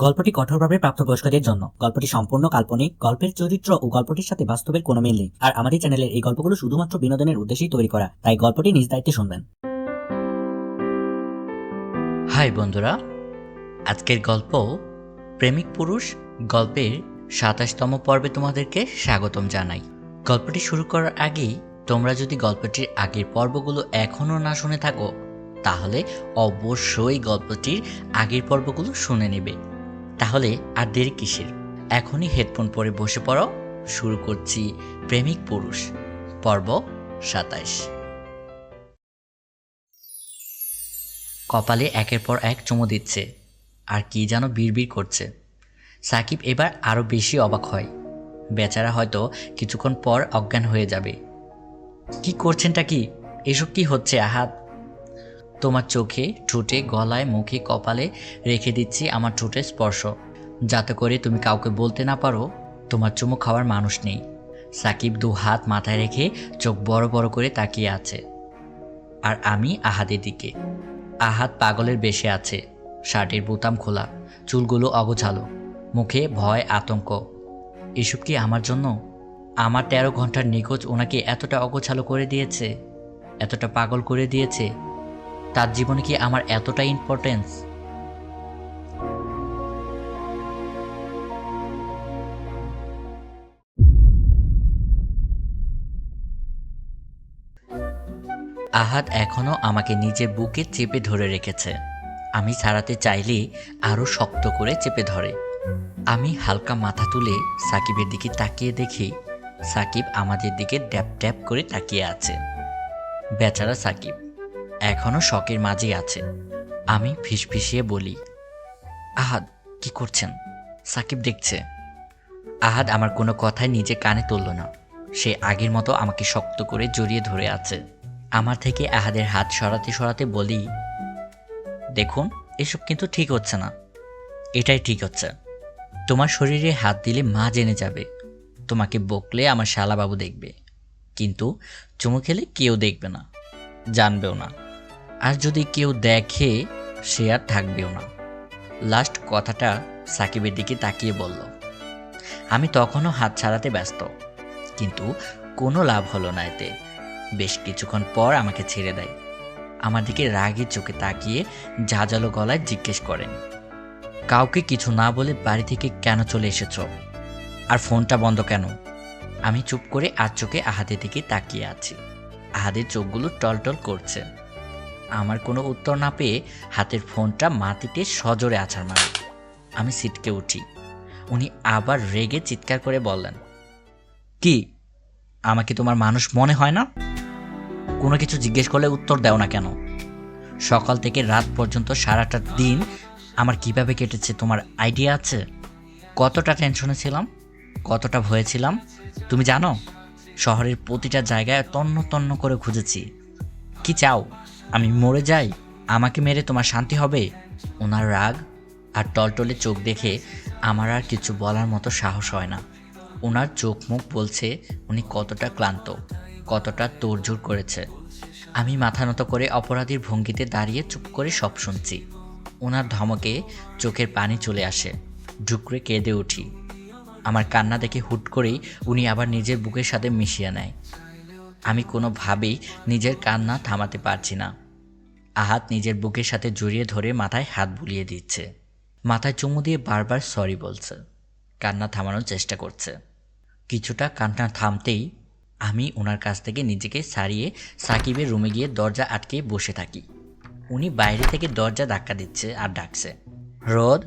গল্পটি কঠোরভাবে প্রাপ্তবয়স্কদের জন্য। গল্পটি সম্পূর্ণ কাল্পনিক, গল্পের চরিত্র ও গল্পটির সাথে বাস্তবের কোনো মিল নেই। আর আমাদের চ্যানেলের এই গল্পগুলো শুধুমাত্র বিনোদনের উদ্দেশ্যেই তৈরি করা, তাই গল্পটি নিজ দায়িত্বে শুনবেন। হাই বন্ধুরা, আজকের গল্প প্রেমিক পুরুষ গল্পের ২৭তম পর্বে তোমাদেরকে স্বাগতম জানাই। গল্পটি শুরু করার আগেই তোমরা যদি গল্পটির আগের পর্বগুলো এখনও না শুনে থাকো, তাহলে অবশ্যই গল্পটির আগের পর্বগুলো শুনে নেবে। তাহলে আর দেরি কিসের, এখনই হেডফোন পরে বসে পড়ো। শুরু করছি প্রেমিক পুরুষ পর্ব ২৭। কপালে একের পর এক চুমু দিচ্ছে আর কি যেন বিড়বিড় করছে। সাকিব এবার আরও বেশি অবাক হয়। বেচারা হয়তো কিছুক্ষণ পর অজ্ঞান হয়ে যাবে। কি করছেনটা কি? এসব কি হচ্ছে আহাদ? তোমার চোখে, ঠোঁটে, গলায়, মুখে, কপালে রেখে দিচ্ছি আমার ঠোঁটের স্পর্শ, যাতে করে তুমি কাউকে বলতে না পারো তোমার চুমু খাওয়ার মানুষ নেই। সাকিব দু হাত মাথায় রেখে চোখ বড় বড় করে তাকিয়ে আছে, আর আমি আহাদের দিকে। আহাদ পাগলের বেশে আছে, শার্টের বোতাম খোলা, চুলগুলো অগোছালো, মুখে ভয়, আতঙ্ক। এসব কি আমার জন্য? আমার ১৩ ঘন্টার নিখোঁজ ওনাকে এতটা অগোছালো করে দিয়েছে, এতটা পাগল করে দিয়েছে? তার জীবনে কি আমার এতটা ইম্পর্টেন্স? আহাদ এখনো আমাকে নিজের বুকে চেপে ধরে রেখেছে। আমি ছাড়াতে চাইলে আরও শক্ত করে চেপে ধরে। আমি হালকা মাথা তুলে সাকিবের দিকে তাকিয়ে দেখি সাকিব আমাদের দিকে ড্যাপ ড্যাপ করে তাকিয়ে আছে। বেচারা সাকিব এখনো শকের মাঝেই আছে। আমি ফিসফিসিয়ে বলি, আহাদ কি করছেন? সাকিব দেখছে। আহাদ আমার কোনো কথাই নিজে কানে তুলল না। সে আগের মতো আমাকে শক্ত করে জড়িয়ে ধরে আছে। আমার থেকে আহাদের হাত সরাতে সরাতে বলি, দেখুন, এসব কিন্তু ঠিক হচ্ছে না। এটাই ঠিক হচ্ছে। তোমার শরীরে হাত দিলে মা জেনে যাবে, তোমাকে বকলে আমার শালাবাবু দেখবে, কিন্তু চুমু খেলে কেউ দেখবে না, জানবেও না। আর যদি কেউ দেখে সে আর থাকবেও না। লাস্ট কথাটা সাকিবের দিকে তাকিয়ে বলল। আমি তখনও হাত ছাড়াতে ব্যস্ত, কিন্তু কোনো লাভ হলো না এতে। বেশ কিছুক্ষণ পর আমাকে ছেড়ে দেয়। আমার দিকে রাগের চোখে তাকিয়ে ঝাঁঝালো গলায় জিজ্ঞেস করেন, কাউকে কিছু না বলে বাড়ি থেকে কেন চলে এসেছ? আর ফোনটা বন্ধ কেন? আমি চুপ করে আর চোখে আহাদের দিকে তাকিয়ে আছি। আহাদের চোখগুলো টলটল করছে। আমার কোনো উত্তর না পেয়ে হাতের ফোনটা মাটিতে সজোরে আছাড় মারে। আমি ছিটকে উঠি। উনি আবার রেগে চিৎকার করে বললেন, কি, আমাকে তোমার মানুষ মনে হয় না? কোনো কিছু জিজ্ঞেস করলে উত্তর দাও না কেন? সকাল থেকে রাত পর্যন্ত সারাটা দিন আমার কিভাবে কেটেছে তোমার আইডিয়া আছে? কতটা টেনশনে ছিলাম, কতটা ভয়ে ছিলাম তুমি জানো? শহরের প্রতিটা জায়গায় তন্ন তন্ন করে খুঁজেছি। কি চাও, আমি মরে যাই? আমাকে মেরে তোমার শান্তি হবে? ওনার রাগ আর টলটলে চোখ দেখে আমার আর কিছু বলার মতো সাহস হয় না। ওনার চোখ মুখ বলছে উনি কতটা ক্লান্ত, কতটা তোড়জোড় করেছে। আমি মাথা নত করে অপরাধীর ভঙ্গিতে দাঁড়িয়ে চুপ করে সব শুনছি। ওনার ধমকে চোখের পানি চলে আসে, ঢুকরে কেঁদে উঠি। আমার কান্না দেখে হুট করেই উনি আবার নিজের বুকের সাথে মিশিয়ে নেয়। আমি কোনোভাবেই নিজের কান্না থামাতে পারছি না। আহাত নিজের বুকের সাথে জড়িয়ে ধরে মাথায় হাত বুলিয়ে দিচ্ছে, মাথায় চুমু দিয়ে বারবার সরি বলছে, কান্না থামানোর চেষ্টা করছে। কিছুটা কান্না থামতেই আমি ওনার কাছ থেকে নিজেকে ছাড়িয়ে সাকিবের রুমে গিয়ে দরজা আটকে বসে থাকি। উনি বাইরে থেকে দরজা ধাক্কা দিচ্ছে আর ডাকছে, রোদ,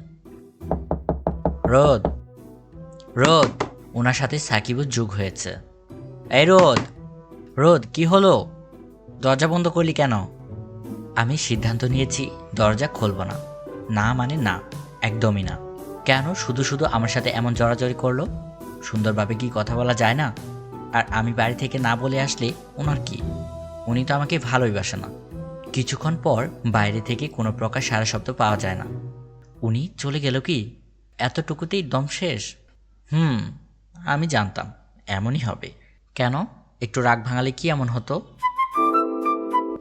রোদ, রোদ। ওনার সাথে সাকিবও যোগ হয়েছে। এই রোদ, রোদ, কি হলো? দরজা বন্ধ করলি কেন? আমি সিদ্ধান্ত নিয়েছি দরজা খুলব না। না মানে না, একদমই না। কেন শুধু শুধু আমার সাথে এমন জড়াজড়ি করলো? সুন্দরভাবে কি কথা বলা যায় না? আর আমি বাড়ি থেকে না বলে আসলে ওনার কি? উনি তো আমাকে ভালোই বাসে না। কিছুক্ষণ পর বাইরে থেকে কোনো প্রকার সারা শব্দ পাওয়া যায় না। উনি চলে গেল কি? এতটুকুতেই দম শেষ? আমি জানতাম এমনই হবে। কেন? একটু রাগ ভাঙালে কি এমন হতো?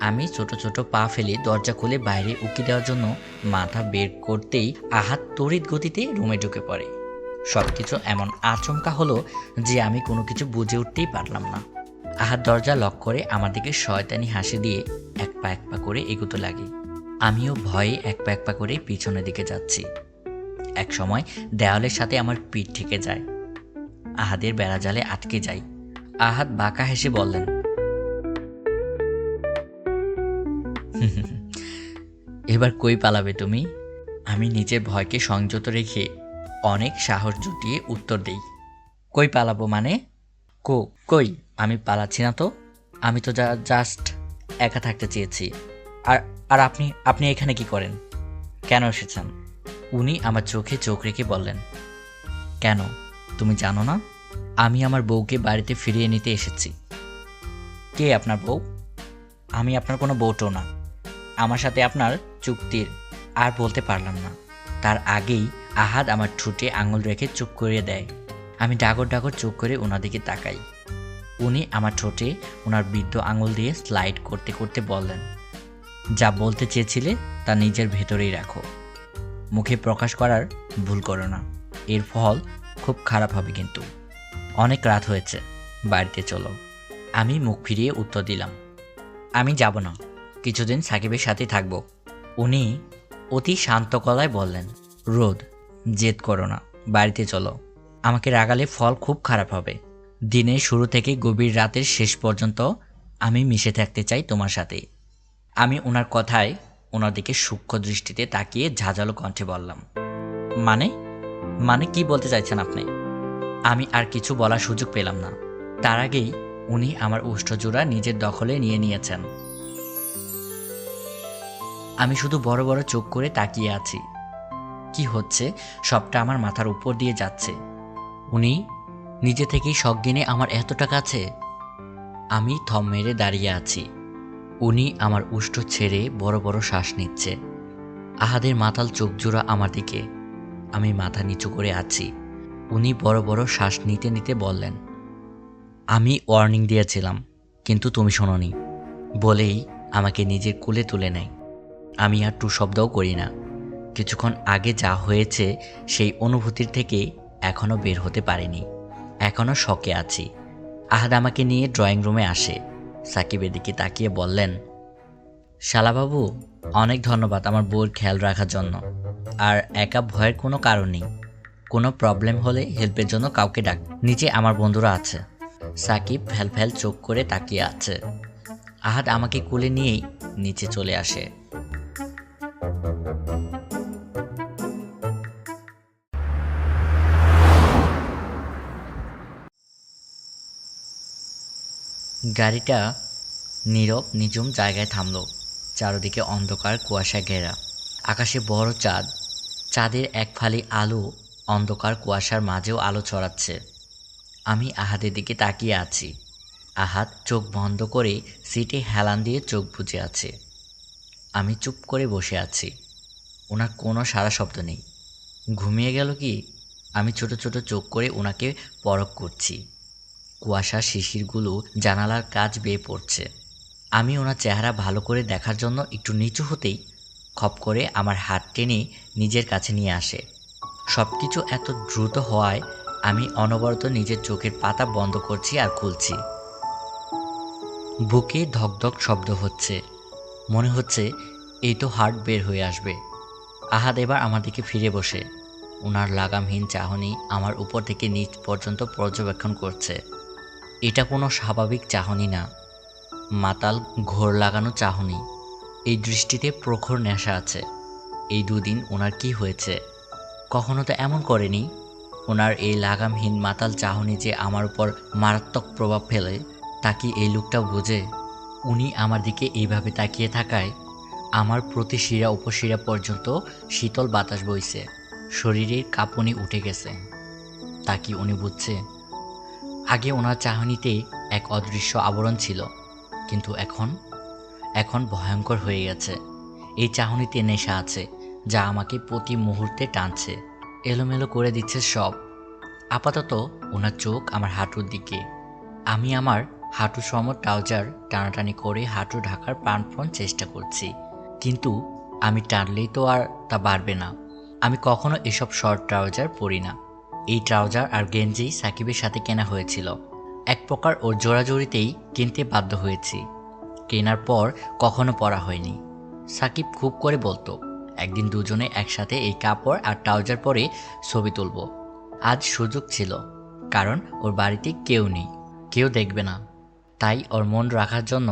আমি ছোট ছোট পা ফেলে দরজা খুলে বাইরে উকি দেওয়ার জন্য মাথা বের করতেই আহাত তড়িৎ গতিতে রুমে ঢুকে পড়ে। সবকিছু এমন আচমকা হলো যে আমি কোনো কিছু বুঝে উঠতেই পারলাম না। আহাত দরজা লক করে আমার দিকে শয়তানি হাসি দিয়ে এক পা করে এগোতে লাগে। আমিও ভয়ে এক পা করে পিছনের দিকে যাচ্ছি। এক সময় দেওয়ালের সাথে আমার পিঠ ঠেকে যায়। আহাদের বেড়াজালে আটকে যাই। আহাদ বাঁকা হেসে বললেন, এবার কই পালাবে তুমি? আমি নিজের ভয়কে সংযত রেখে অনেক সাহস জুটিয়ে উত্তর দেই, কই পালাবো মানে? কই আমি পালাচ্ছি না তো। আমি তো জাস্ট একা থাকতে চেয়েছি। আর আর আপনি আপনি এখানে কি করেন? কেন এসেছেন? উনি আমার চোখে চোখ রেখে বললেন, কেন তুমি জানো না? আমি আমার বউকে বাড়িতে ফিরিয়ে নিতে এসেছি। কে আপনার বউ? আমি আপনার কোনো বউটো না। আমার সাথে আপনার চুক্তির। আর বলতে পারলাম না, তার আগেই আহাদ আমার ঠোঁটে আঙুল রেখে চুপ করিয়ে দেয়। আমি ডাগর ডাগর চোখ করে ওনার দিকে তাকাই। উনি আমার ঠোঁটে ওনার বৃদ্ধ আঙুল দিয়ে স্লাইড করতে করতে বললেন, যা বলতে চেয়েছিলে তা নিজের ভেতরেই রাখো, মুখে প্রকাশ করার ভুল করো না, এর ফল খুব খারাপ হবে কিন্তু। অনেক রাত হয়েছে, বাড়িতে চলো। আমি মুখ ফিরিয়ে উত্তর দিলাম, আমি যাব না, কিছুদিন সাকিবের সাথে থাকবো। উনি অতি শান্ত গলায় বললেন, রোদ, জেদ করো না, বাড়িতে চলো। আমাকে রাগালে ফল খুব খারাপ হবে। দিনের শুরু থেকে গভীর রাতের শেষ পর্যন্ত আমি মিশে থাকতে চাই তোমার সাথে। আমি ওনার কথায় ওনার দিকে সূক্ষ্ম দৃষ্টিতে তাকিয়ে ঝাঁঝালো কণ্ঠে বললাম, মানে মানে কি বলতে চাইছেন আপনি? আমি আর কিছু বলার সুযোগ পেলাম না। তার আগেই উনি আমার উষ্ঠজোড়া নিজের দখলে নিয়ে নিয়েছেন। আমি শুধু বড় বড় চোখ করে তাকিয়ে আছি। কি হচ্ছে সবটা আমার মাথার উপর দিয়ে যাচ্ছে। উনি নিজে থেকেই সজ্ঞানে আমার এতটা কাছে। আমি থম মেরে দাঁড়িয়ে আছি। উনি আমার উষ্ঠ ছেড়ে বড় বড় শ্বাস নিচ্ছে। আহাদের মাতাল চোখ জোড়া আমার দিকে। আমি মাথা নিচু করে আছি। উনি বড় বড় শ্বাস নিতে নিতে বললেন, আমি ওয়ার্নিং দিয়েছিলাম কিন্তু তুমি শোনোনি, বলেই আমাকে নিজের কোলে তুলে নেয়। আমি আর টু শব্দও করি না। কিছুক্ষণ আগে যা হয়েছে সেই অনুভূতির থেকে এখনও বের হতে পারিনি। এখনও শকে আছি। আহাদ আমাকে নিয়ে ড্রয়িং রুমে আসে। সাকিবের দিকে তাকিয়ে বললেন, শালাবাবু, অনেক ধন্যবাদ আমার বউর খেয়াল রাখার জন্য। আর একা ভয়ের কোনো কারণ নেই। কোনো প্রবলেম হলে হেল্পের জন্য কাউকে ডাক, নিচে আমার বন্ধুরা আছে। সাকিব ফ্যাল ফ্যাল চোখ করে তাকিয়ে আছে। আহাদ আমাকে কোলে নিয়েই নিচে চলে আসে। গাড়িটা নীরব নিঝুম জায়গায় থামল। চারদিকে অন্ধকার কুয়াশায় ঘেরা। আকাশে বড় চাঁদ। চাঁদের এক ফালি আলো অন্ধকার কুয়াশার মাঝেও আলো ছড়াচ্ছে। আমি আহাদের দিকে তাকিয়ে আছি। আহাদ চোখ বন্ধ করে সিটে হেলান দিয়ে চোখ বুজে আছে। আমি চুপ করে বসে আছি। ওনার কোনো সাড়া শব্দ নেই। ঘুমিয়ে গেল কি? আমি ছোট ছোট চোখ করে ওনাকে পরখ করছি। কুয়াশার শিশিরগুলো জানালার কাচ বেয়ে পড়ছে। আমি ওনার চেহারা ভালো করে দেখার জন্য একটু নিচু হতেই খপ করে আমার হাত টেনে নিজের কাছে নিয়ে আসে। সব কিছু এত দ্রুত হওয়ায় আমি অনবরত নিজের চোখের পাতা বন্ধ করছি আর খুলছি। বুকে ধকধক শব্দ হচ্ছে। মনে হচ্ছে এই তো হার্ট বের হয়ে আসবে। আহাদ এবার আমার দিকে ফিরে বসে। ওনার লাগামহীন চাহনি আমার উপর থেকে নিচ পর্যন্ত পর্যবেক্ষণ করছে। এটা কোনো স্বাভাবিক চাহনি না, মাতাল ঘোর লাগানো চাহনি। এই দৃষ্টিতে প্রখর নেশা আছে। এই দুদিন ওনার কি হয়েছে? কখনো তো এমন করেনি। ওনার এই লাগামহীন মাতাল চাহনি যে আমার উপর মারাত্মক প্রভাব ফেলে, তা কি এই লোকটা বোঝে? উনি আমার দিকে এইভাবে তাকিয়ে থাকায় আমার প্রতি শিরা উপশিরা পর্যন্ত শীতল বাতাস বইছে। শরীরের কাঁপুনি উঠে গেছে। তা কি উনি বুঝছে? আগে ওনার চাহনিতে এক অদৃশ্য আবরণ ছিল, কিন্তু এখন ভয়ঙ্কর হয়ে গেছে। এই চাহনিতে নেশা আছে যা আমাকে প্রতি মুহূর্তে টানছে, এলোমেলো করে দিচ্ছে সব। আপাতত ওনার চোখ আমার হাঁটুর দিকে। আমি আমার হাঁটু সম ট্রাউজার টানাটানি করে হাঁটু ঢাকার প্রাণপণ চেষ্টা করছি, কিন্তু আমি টানলেই তো আর তা বাড়বে না। আমি কখনো এসব শর্ট ট্রাউজার পরি না। এই ট্রাউজার আর গেঞ্জি সাকিবের সাথে কেনা হয়েছিল, এক প্রকার ওর জোড়াজোড়িতেই কিনতে বাধ্য হয়েছি। কেনার পর কখনো পরা হয়নি। সাকিব খুব করে বলতো একদিন দুজনে একসাথে এই কাপড় আর ট্রাউজার পরে ছবি তুলব। আজ সুযোগ ছিল, কারণ ওর বাড়িতে কেউ নেই, কেউ দেখবে না, তাই ওর মন রাখার জন্য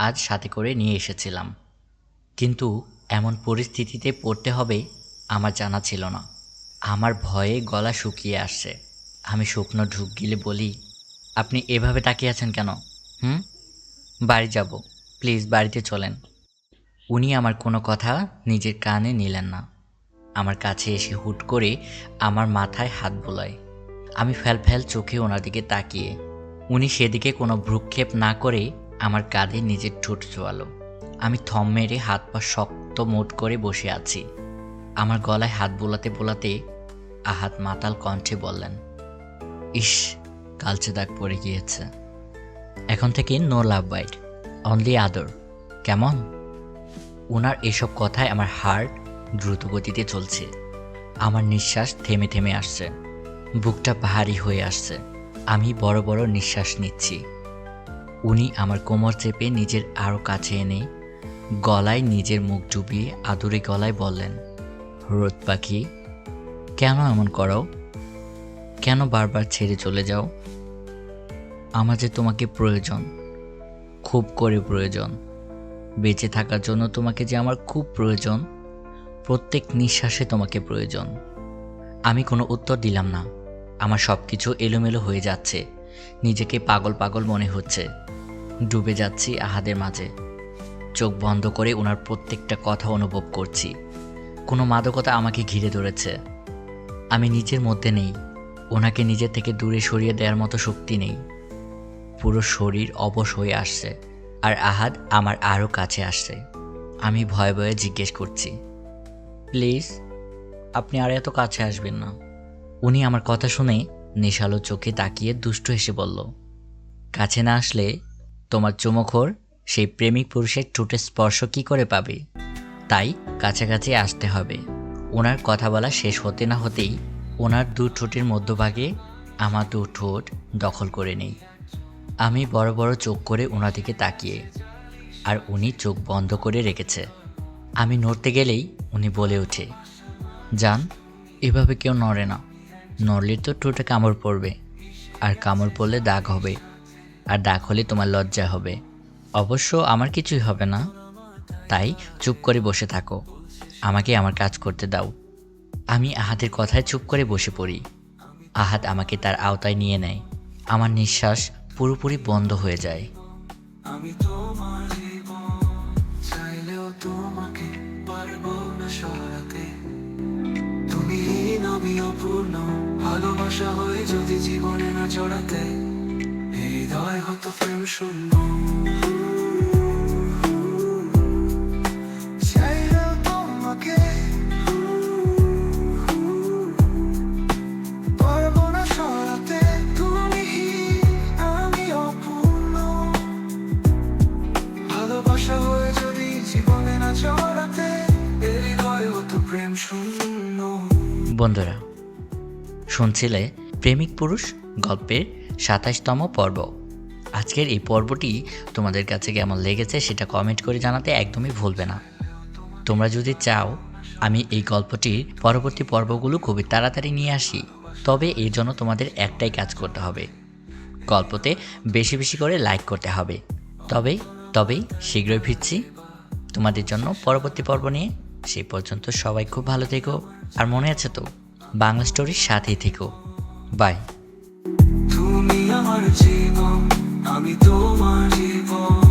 আজ সাথে করে নিয়ে এসেছিলাম। কিন্তু এমন পরিস্থিতিতে পড়তে হবে আমার জানা ছিল না। আমার ভয়ে গলা শুকিয়ে আসছে। আমি শুকনো ঢুক গিলে বলি, আপনি এভাবে তাকিয়ে আছেন কেন? বাড়ি যাব, প্লিজ বাড়িতে চলেন। উনি আমার কোনো কথা নিজের কানে নিলেন না। আমার কাছে এসে হুট করে আমার মাথায় হাত বোলায়। আমি ফ্যাল চোখে ওনার দিকে তাকিয়ে, উনি সেদিকে কোনো ভ্রুক্ষেপ না করে আমার কাঁধে নিজের ঠোঁট ছোঁয়ালো। আমি থম মেরে হাত পা শক্ত মোট করে বসে আছি। আমার গলায় হাত বোলাতে বোলাতে আহাদ মাতাল কণ্ঠে বললেন, ইস, কালচে দাগ পড়ে গিয়েছে। এখন থেকে নো লাভ বাইট, অনলি আদর, কেমন? ওনার এসব কথায় আমার হার্ট দ্রুত গতিতে চলছে। আমার নিঃশ্বাস থেমে থেমে আসছে, বুকটা ভারী হয়ে আসছে। আমি বড় বড় নিঃশ্বাস নিচ্ছি। উনি আমার কোমর চেপে নিজের আরও কাছে এনে গলায় নিজের মুখ ডুবিয়ে আদুরে গলায় বললেন, রোদ পাখি, কেন এমন করো? কেন বারবার ছেড়ে চলে যাও? আমার যে তোমাকে প্রয়োজন, খুব করে প্রয়োজন। বেঁচে থাকার জন্য তোমাকে যে আমার খুব প্রয়োজন, প্রত্যেক নিঃশ্বাসে তোমাকে প্রয়োজন। আমি কোনো উত্তর দিলাম না। আমার সব কিছু এলোমেলো হয়ে যাচ্ছে। নিজেকে পাগল পাগল মনে হচ্ছে। ডুবে যাচ্ছি আহাদের মাঝে। চোখ বন্ধ করে ওনার প্রত্যেকটা কথা অনুভব করছি। কোনো মাদকতা আমাকে ঘিরে ধরেছে। আমি নিজের মধ্যে নেই। ওনাকে নিজের থেকে দূরে সরিয়ে দেওয়ার মতো শক্তি নেই। পুরো শরীর অবশ হয়ে আসছে, আর আহাদ আমার আরও কাছে আসছে। আমি ভয়ে ভয়ে জিজ্ঞেস করছি, প্লিজ, আপনি আর এত কাছে আসবেন না। উনি আমার কথা শুনে নেশালো চোখে তাকিয়ে দুষ্ট হেসে বলল, কাছে না আসলে তোমার চুমুখোর সেই প্রেমিক পুরুষের ঠোঁটের স্পর্শ কি করে পাবে? তাই কাছাকাছি আসতে হবে। ওনার কথা বলা শেষ হতে না হতেই ওনার দু ঠোঁটের মধ্যভাগে আমার দু ঠোঁট দখল করে নেই। আমি বড় বড় চোখ করে ওনার দিকে তাকিয়ে, আর উনি চোখ বন্ধ করে রেখেছে। আমি নড়তে গেলেই উনি বলে ওঠে, জান, এভাবে কেউ নড়ে না। নড়লে তো ঠোঁটে কামড় পড়বে, আর কামড় পড়লে দাগ হবে, আর দাগ হলে তোমার লজ্জা হবে। অবশ্য আমার কিছুই হবে না, তাই চুপ করে বসে থাকো, আমাকে আমার কাজ করতে দাও। আমি আহাদের কথায় চুপ করে বসে পড়ি। আহাদ আমাকে তার আওতায় নিয়ে নেয়। আমার নিঃশ্বাস পুরোপুরি বন্ধ হয়ে যায়। আমি তোমার জীবন, চাইলেও তোমাকে পারবো না সরাতে। তুমি হীন, আমি অপূর্ণ, ভালোবাসা হয়ে যদি জীবনে না জড়াতে, হৃদয় হতো প্রেম শূন্য। চাইলেও তোমাকে পারবো না সরাতে। তুমি হীন, আমি অপূর্ণ, ভালোবাসা হয়ে যদি জীবনে না জড়াতে, হৃদয় হতো প্রেম শূন্য। বন্ধুরা, শুনছিলে প্রেমিক পুরুষ গল্পের ২৭তম পর্ব। আজকের এই পর্বটি তোমাদের কাছে কেমন লেগেছে সেটা কমেন্ট করে জানাতে একদমই ভুলবে না। তোমরা যদি চাও আমি এই গল্পটির পরবর্তী পর্বগুলো খুবই তাড়াতাড়ি নিয়ে আসি, তবে এর জন্য তোমাদের একটাই কাজ করতে হবে, গল্পতে বেশি বেশি করে লাইক করতে হবে। তবেই শীঘ্রই ফিরছি তোমাদের জন্য পরবর্তী পর্ব নিয়ে। সেই পর্যন্ত সবাই খুব ভালো থেকো, আর মনে আছে তো, বাংলা স্টোরির সাথেই থেকো। বাই। তুমি আমার জীবন, আমি তোমার জীবন।